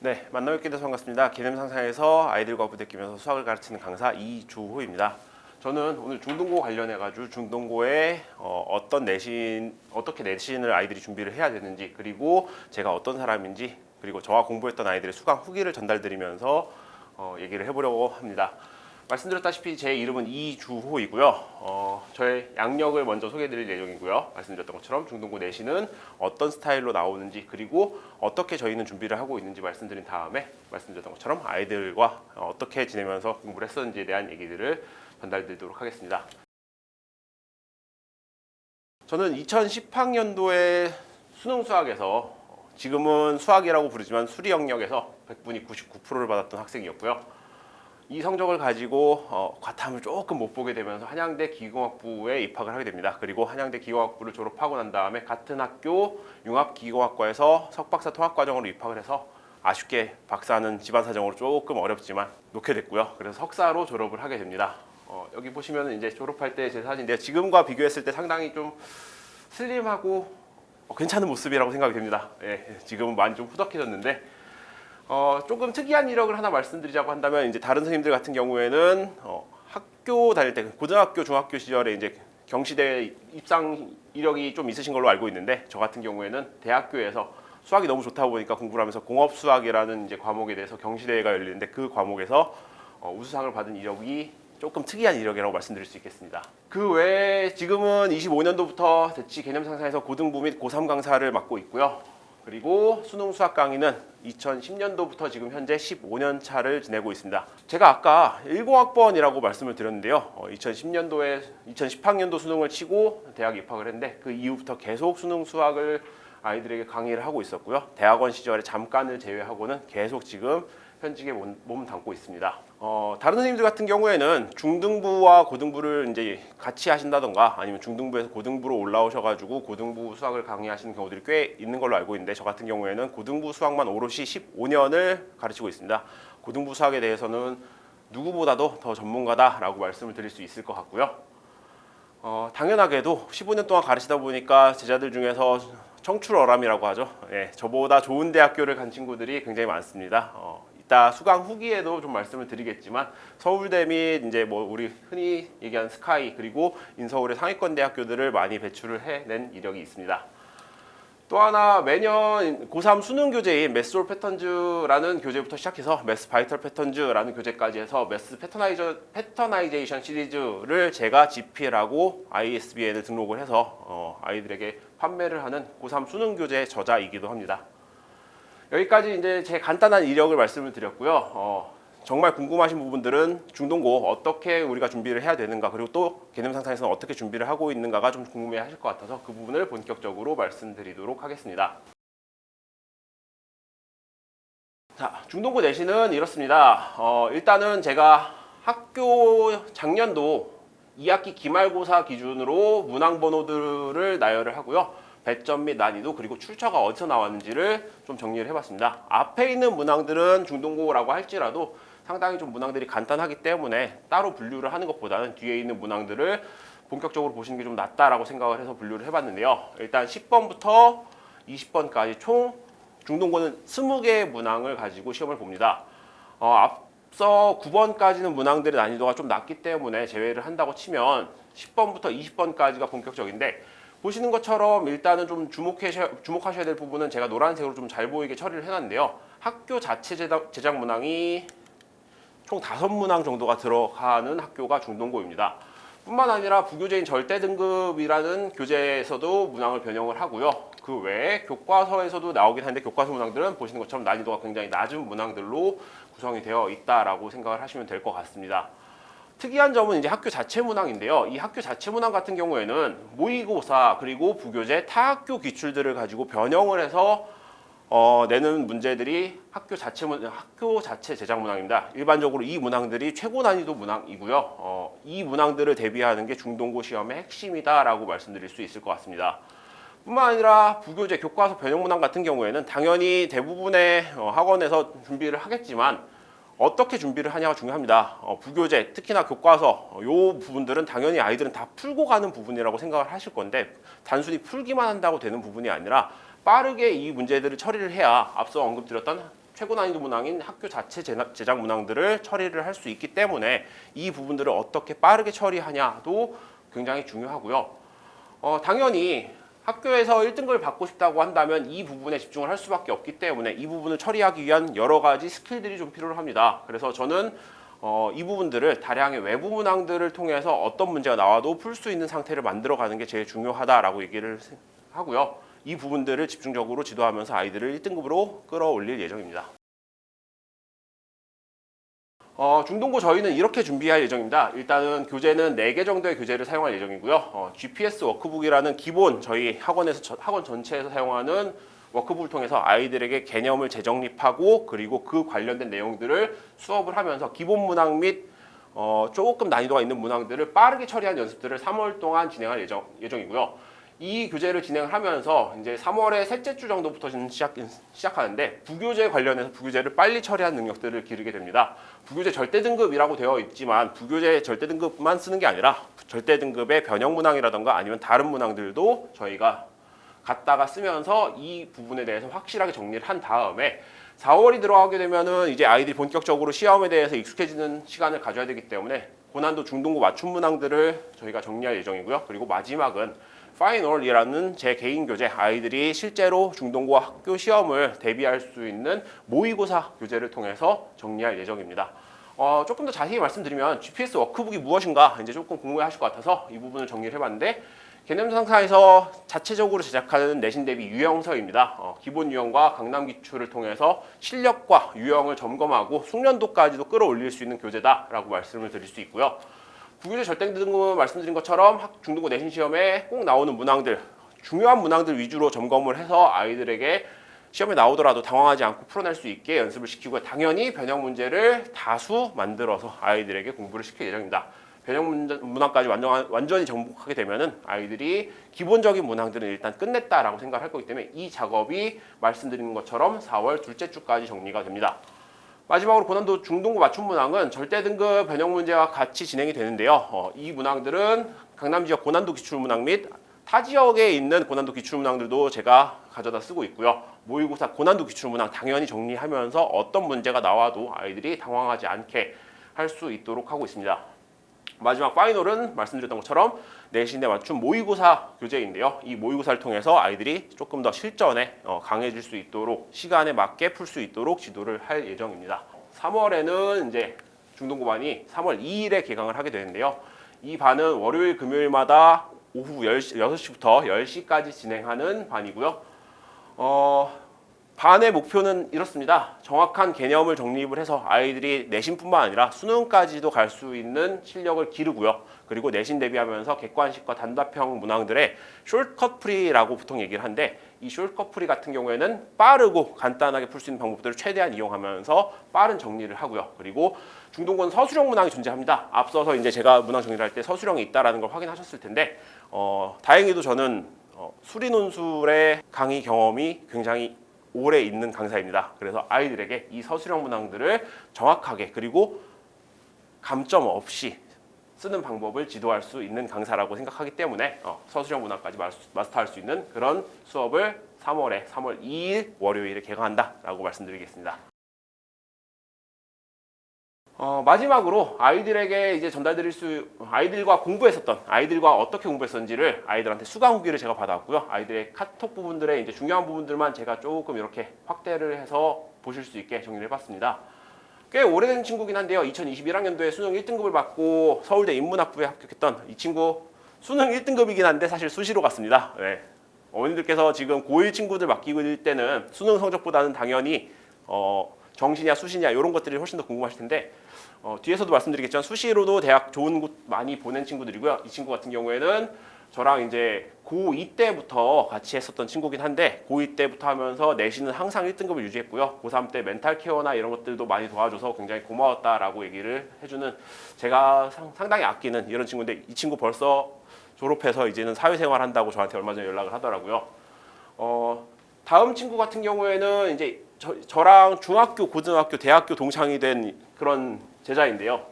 네, 만나뵙게 돼서 반갑습니다. 개념 상상에서 아이들과 부대끼면서 수학을 가르치는 강사 이주호입니다. 저는 오늘 중등고 관련해가지고 중등고에 어떻게 내신을 아이들이 준비를 해야 되는지, 그리고 제가 어떤 사람인지, 그리고 저와 공부했던 아이들의 수강 후기를 전달드리면서 얘기를 해보려고 합니다. 말씀드렸다시피 제 이름은 이주호이고요. 저의 양력을 먼저 소개해드릴 예정이고요. 말씀드렸던 것처럼 중등고 내신은 어떤 스타일로 나오는지, 그리고 어떻게 저희는 준비를 하고 있는지 말씀드린 다음에 말씀드렸던 것처럼 아이들과 어떻게 지내면서 공부를 했었는지에 대한 얘기들을 전달드리도록 하겠습니다. 저는 2010학년도에 수능 수학에서 지금은 수학이라고 부르지만 수리 영역에서 100분이 99%를 받았던 학생이었고요. 이 성적을 가지고 과탐을 조금 못 보게 되면서 한양대 기계공학부에 입학을 하게 됩니다. 그리고 한양대 기계공학부를 졸업하고 난 다음에 같은 학교 융합기계공학과에서 석박사 통합과정으로 입학을 해서 아쉽게 박사는 집안 사정으로 조금 어렵지만 놓게 됐고요. 그래서 석사로 졸업을 하게 됩니다. 여기 보시면 이제 졸업할 때 제 사진인데요. 지금과 비교했을 때 상당히 좀 슬림하고 괜찮은 모습이라고 생각이 됩니다. 예, 지금은 많이 좀 후덕해졌는데 조금 특이한 이력을 하나 말씀드리자고 한다면, 이제 다른 선생님들 같은 경우에는 학교 다닐 때 고등학교, 중학교 시절에 이제 경시대 입상 이력이 좀 있으신 걸로 알고 있는데, 저 같은 경우에는 대학교에서 수학이 너무 좋다 보니까 공부를 하면서 공업수학이라는 이제 과목에 대해서 경시대회가 열리는데 그 과목에서 우수상을 받은 이력이 조금 특이한 이력이라고 말씀드릴 수 있겠습니다. 그 외에 지금은 25년도부터 대치 개념 상상에서 고등부 및 고3 강사를 맡고 있고요. 그리고 수능 수학 강의는 2010년도부터 지금 현재 15년 차를 지내고 있습니다. 제가 아까 10학번이라고 말씀을 드렸는데요. 2010학년도 수능을 치고 대학 입학을 했는데 그 이후부터 계속 수능 수학을 아이들에게 강의를 하고 있었고요. 대학원 시절에 잠깐을 제외하고는 계속 지금 현직에 몸 담고 있습니다. 다른 선생님들 같은 경우에는 중등부와 고등부를 이제 같이 하신다던가, 아니면 중등부에서 고등부로 올라오셔가지고 고등부 수학을 강의하시는 경우들이 꽤 있는 걸로 알고 있는데, 저 같은 경우에는 고등부 수학만 오롯이 15년을 가르치고 있습니다. 고등부 수학에 대해서는 누구보다도 더 전문가다라고 말씀을 드릴 수 있을 것 같고요. 당연하게도 15년 동안 가르치다 보니까 제자들 중에서 청출어람이라고 하죠. 예, 저보다 좋은 대학교를 간 친구들이 굉장히 많습니다. 이따 수강 후기에도 좀 말씀을 드리겠지만, 서울대 및 이제 뭐 우리 흔히 얘기하는 스카이, 그리고 인서울의 상위권 대학교들을 많이 배출을 해낸 이력이 있습니다. 또 하나, 매년 고3 수능 교재인 매스올 패턴즈라는 교재부터 시작해서 매스 바이털 패턴즈라는 교재까지 해서 매스 패터나이제이션 시리즈를 제가 GPL하고 ISBN을 등록을 해서 아이들에게 판매를 하는 고3 수능 교재 저자이기도 합니다. 여기까지 이제 제 간단한 이력을 말씀을 드렸고요. 정말 궁금하신 부분들은 중등고 어떻게 우리가 준비를 해야 되는가, 그리고 또 개념 상상에서는 어떻게 준비를 하고 있는가가 좀 궁금해 하실 것 같아서 그 부분을 본격적으로 말씀드리도록 하겠습니다. 자, 중등고 내신은 이렇습니다. 일단은 제가 작년도 2학기 기말고사 기준으로 문항 번호들을 나열을 하고요. 배점 및 난이도, 그리고 출처가 어디서 나왔는지를 좀 정리를 해봤습니다. 앞에 있는 문항들은 중등고라고 할지라도 상당히 좀 문항들이 간단하기 때문에 따로 분류를 하는 것보다는 뒤에 있는 문항들을 본격적으로 보시는 게 좀 낫다라고 생각을 해서 분류를 해봤는데요. 일단 10번부터 20번까지 총 중등고는 20개의 문항을 가지고 시험을 봅니다. 앞서 9번까지는 문항들의 난이도가 좀 낮기 때문에 제외를 한다고 치면 10번부터 20번까지가 본격적인데, 보시는 것처럼 일단은 좀 주목하셔야 될 부분은 제가 노란색으로 좀 잘 보이게 처리를 해놨는데요. 학교 자체 제작 문항이 총 5문항 정도가 들어가는 학교가 중등고입니다. 뿐만 아니라 부교재인 절대 등급이라는 교재에서도 문항을 변형을 하고요. 그 외에 교과서에서도 나오긴 하는데, 교과서 문항들은 보시는 것처럼 난이도가 굉장히 낮은 문항들로 구성이 되어 있다라고 생각을 하시면 될 것 같습니다. 특이한 점은 이제 학교 자체 문항인데요. 이 학교 자체 문항 같은 경우에는 모의고사, 그리고 부교재, 타학교 기출들을 가지고 변형을 해서 내는 문제들이 학교 자체 제작 문항입니다. 일반적으로 이 문항들이 최고 난이도 문항이고요. 이 문항들을 대비하는 게 중등고 시험의 핵심이다라고 말씀드릴 수 있을 것 같습니다. 뿐만 아니라 부교재, 교과서 변형 문항 같은 경우에는 당연히 대부분의 학원에서 준비를 하겠지만, 어떻게 준비를 하냐가 중요합니다. 부교재, 특히나 교과서, 요 부분들은 당연히 아이들은 다 풀고 가는 부분이라고 생각을 하실 건데, 단순히 풀기만 한다고 되는 부분이 아니라 빠르게 이 문제들을 처리를 해야 앞서 언급드렸던 최고 난이도 문항인 학교 자체 제작 문항들을 처리를 할 수 있기 때문에 이 부분들을 어떻게 빠르게 처리하냐도 굉장히 중요하고요. 당연히 학교에서 1등급을 받고 싶다고 한다면 이 부분에 집중을 할 수밖에 없기 때문에 이 부분을 처리하기 위한 여러 가지 스킬들이 좀 필요합니다. 그래서 저는 이 부분들을 다량의 외부 문항들을 통해서 어떤 문제가 나와도 풀 수 있는 상태를 만들어가는 게 제일 중요하다라고 얘기를 하고요. 이 부분들을 집중적으로 지도하면서 아이들을 1등급으로 끌어올릴 예정입니다. 중등고 저희는 이렇게 준비할 예정입니다. 일단은 교재는 4개 정도의 교재를 사용할 예정이고요. GPS 워크북이라는 기본 저희 학원 전체에서 사용하는 워크북을 통해서 아이들에게 개념을 재정립하고 그리고 그 관련된 내용들을 수업을 하면서 기본 문항 및 조금 난이도가 있는 문항들을 빠르게 처리한 연습들을 3월 동안 진행할 예정이고요. 이 교재를 진행하면서 이제 3월의 셋째 주 정도부터는 시작하는데 부교재 관련해서 부교재를 빨리 처리한 능력들을 기르게 됩니다. 부교재 절대 등급이라고 되어 있지만 부교재 절대 등급만 쓰는 게 아니라 절대 등급의 변형 문항이라던가 아니면 다른 문항들도 저희가 갖다가 쓰면서 이 부분에 대해서 확실하게 정리를 한 다음에 4월이 들어가게 되면은 이제 아이들이 본격적으로 시험에 대해서 익숙해지는 시간을 가져야 되기 때문에 고난도 중등고 맞춤 문항들을 저희가 정리할 예정이고요. 그리고 마지막은 파이널이라는 제 개인 교재, 아이들이 실제로 중등고 학교 시험을 대비할 수 있는 모의고사 교재를 통해서 정리할 예정입니다. 조금 더 자세히 말씀드리면 GPS 워크북이 무엇인가 이제 조금 궁금해하실 것 같아서 이 부분을 정리를 해봤는데 개념상사에서 자체적으로 제작하는 내신 대비 유형서입니다. 기본 유형과 강남 기출을 통해서 실력과 유형을 점검하고 숙련도까지도 끌어올릴 수 있는 교재다라고 말씀을 드릴 수 있고요. 부교재 절대 등급 말씀드린 것처럼 중등고 내신 시험에 꼭 나오는 문항들, 중요한 문항들 위주로 점검을 해서 아이들에게 시험에 나오더라도 당황하지 않고 풀어낼 수 있게 연습을 시키고 당연히 변형 문제를 다수 만들어서 아이들에게 공부를 시킬 예정입니다. 변형 문항까지 완전히 정복하게 되면은 아이들이 기본적인 문항들은 일단 끝냈다라고 생각할 거기 때문에 이 작업이 말씀드린 것처럼 4월 둘째 주까지 정리가 됩니다. 마지막으로 고난도 중등고 맞춤 문항은 절대 등급 변형 문제와 같이 진행이 되는데요. 이 문항들은 강남 지역 고난도 기출 문항 및 타 지역에 있는 고난도 기출 문항들도 제가 가져다 쓰고 있고요. 모의고사 고난도 기출 문항 당연히 정리하면서 어떤 문제가 나와도 아이들이 당황하지 않게 할 수 있도록 하고 있습니다. 마지막 파이널은 말씀드렸던 것처럼 내신에 맞춘 모의고사 교재인데요. 이 모의고사를 통해서 아이들이 조금 더 실전에 강해질 수 있도록 시간에 맞게 풀 수 있도록 지도를 할 예정입니다. 3월에는 이제 중등고반이 3월 2일에 개강을 하게 되는데요. 이 반은 월요일 금요일마다 오후 6시부터 10시까지 진행하는 반이고요. 반의 목표는 이렇습니다. 정확한 개념을 정립을 해서 아이들이 내신뿐만 아니라 수능까지도 갈 수 있는 실력을 기르고요. 그리고 내신 대비하면서 객관식과 단답형 문항들의 숏컷풀이라고 보통 얘기를 하는데 이 숏컷풀이 같은 경우에는 빠르고 간단하게 풀 수 있는 방법들을 최대한 이용하면서 빠른 정리를 하고요. 그리고 중등고는 서술형 문항이 존재합니다. 앞서서 이제 제가 문항 정리를 할 때 서술형이 있다라는 걸 확인하셨을 텐데 다행히도 저는 수리논술의 강의 경험이 굉장히 오래 있는 강사입니다. 그래서 아이들에게 이 서술형 문항들을 정확하게 그리고 감점 없이 쓰는 방법을 지도할 수 있는 강사라고 생각하기 때문에 서술형 문항까지 마스터할 수 있는 그런 수업을 3월 2일 월요일에 개강한다라고 말씀드리겠습니다. 마지막으로 아이들에게 이제 아이들과 공부했었던 아이들과 어떻게 공부했었는지를 아이들한테 수강 후기를 제가 받아왔고요. 아이들의 카톡 부분들의 이제 중요한 부분들만 제가 조금 이렇게 확대를 해서 보실 수 있게 정리를 해봤습니다. 꽤 오래된 친구긴 한데요. 2021학년도에 수능 1등급을 받고 서울대 인문학부에 합격했던 이 친구 수능 1등급이긴 한데 사실 수시로 갔습니다. 네. 어머님들께서 지금 고1 친구들 맡기고 있을 때는 수능 성적보다는 당연히 정시냐 수시냐 이런 것들이 훨씬 더 궁금하실 텐데 뒤에서도 말씀드리겠지만 수시로도 대학 좋은 곳 많이 보낸 친구들이고요. 이 친구 같은 경우에는 저랑 이제 고2 때부터 같이 했었던 친구긴 한데 고2 때부터 하면서 내신은 항상 1등급을 유지했고요. 고3 때 멘탈 케어나 이런 것들도 많이 도와줘서 굉장히 고마웠다라고 얘기를 해주는 제가 상당히 아끼는 이런 친구인데 이 친구 벌써 졸업해서 이제는 사회생활 한다고 저한테 얼마 전에 연락을 하더라고요. 다음 친구 같은 경우에는 이제 저랑 중학교, 고등학교, 대학교 동창이 된 그런 제자인데요.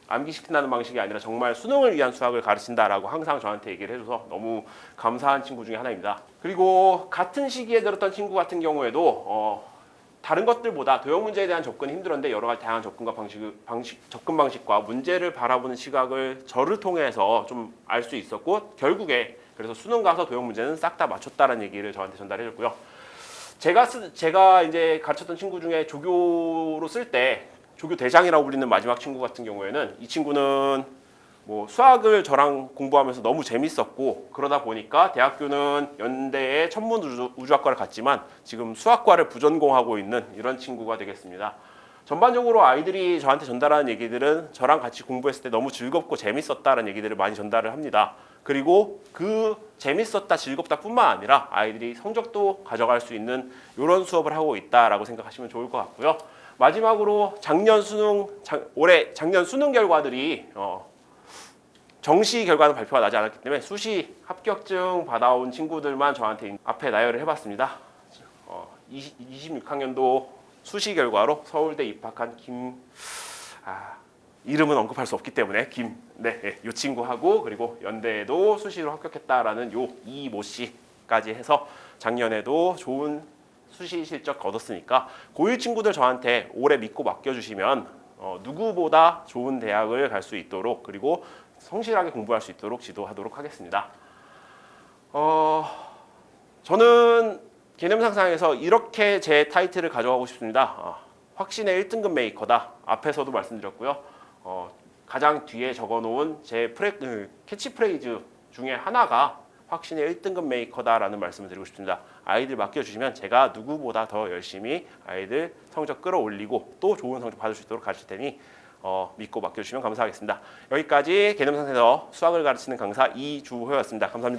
암기시킨다는 방식이 아니라 정말 수능을 위한 수학을 가르친다라고 항상 저한테 얘기를 해줘서 너무 감사한 친구 중에 하나입니다. 그리고 같은 시기에 들었던 친구 같은 경우에도 다른 것들보다 도형 문제에 대한 접근이 힘들었는데 여러 가지 다양한 접근 방식과 문제를 바라보는 시각을 저를 통해서 좀 알 수 있었고 결국에 그래서 수능 가서 도형 문제는 싹 다 맞췄다는 얘기를 저한테 전달해줬고요. 제가 이제 가르쳤던 친구 중에 조교로 쓸 때 조교 대장이라고 불리는 마지막 친구 같은 경우에는 이 친구는 뭐 수학을 저랑 공부하면서 너무 재밌었고 그러다 보니까 대학교는 연대에 천문우주학과를 갔지만 지금 수학과를 부전공하고 있는 이런 친구가 되겠습니다. 전반적으로 아이들이 저한테 전달하는 얘기들은 저랑 같이 공부했을 때 너무 즐겁고 재밌었다는 얘기들을 많이 전달을 합니다. 그리고 그 재밌었다 작년다 뿐만 아니라 아이들이 성적도 가져갈 수 있는 이런 수업을 하고 있다라고 생각하시면 좋을 것 같고요. 마지막으로 작년 수능 결과들이 정시 결과는 발표가 나지 않았기 때문에 수시 합격증 받아온 친구들만 저한테 앞에 나열을 해봤습니다. 26학년도 수시 결과로 서울대 입학한 이름은 언급할 수 없기 때문에 이 친구하고 그리고 연대에도 수시로 합격했다라는 이모 씨까지 해서 작년에도 좋은 수시 실적 얻었으니까 고1 친구들 저한테 올해 믿고 맡겨주시면 누구보다 좋은 대학을 갈 수 있도록 그리고 성실하게 공부할 수 있도록 지도하도록 하겠습니다. 저는 개념 상상에서 이렇게 제 타이틀을 가져가고 싶습니다. 확신의 1등급 메이커다. 앞에서도 말씀드렸고요. 가장 뒤에 적어놓은 제 캐치프레이즈 중에 하나가 확신의 1등급 메이커다라는 말씀을 드리고 싶습니다. 아이들 맡겨주시면 제가 누구보다 더 열심히 아이들 성적 끌어올리고 또 좋은 성적 받을 수 있도록 가르칠 테니 믿고 맡겨주시면 감사하겠습니다. 여기까지 개념 상상에서 수학을 가르치는 강사 이주호였습니다. 감사합니다.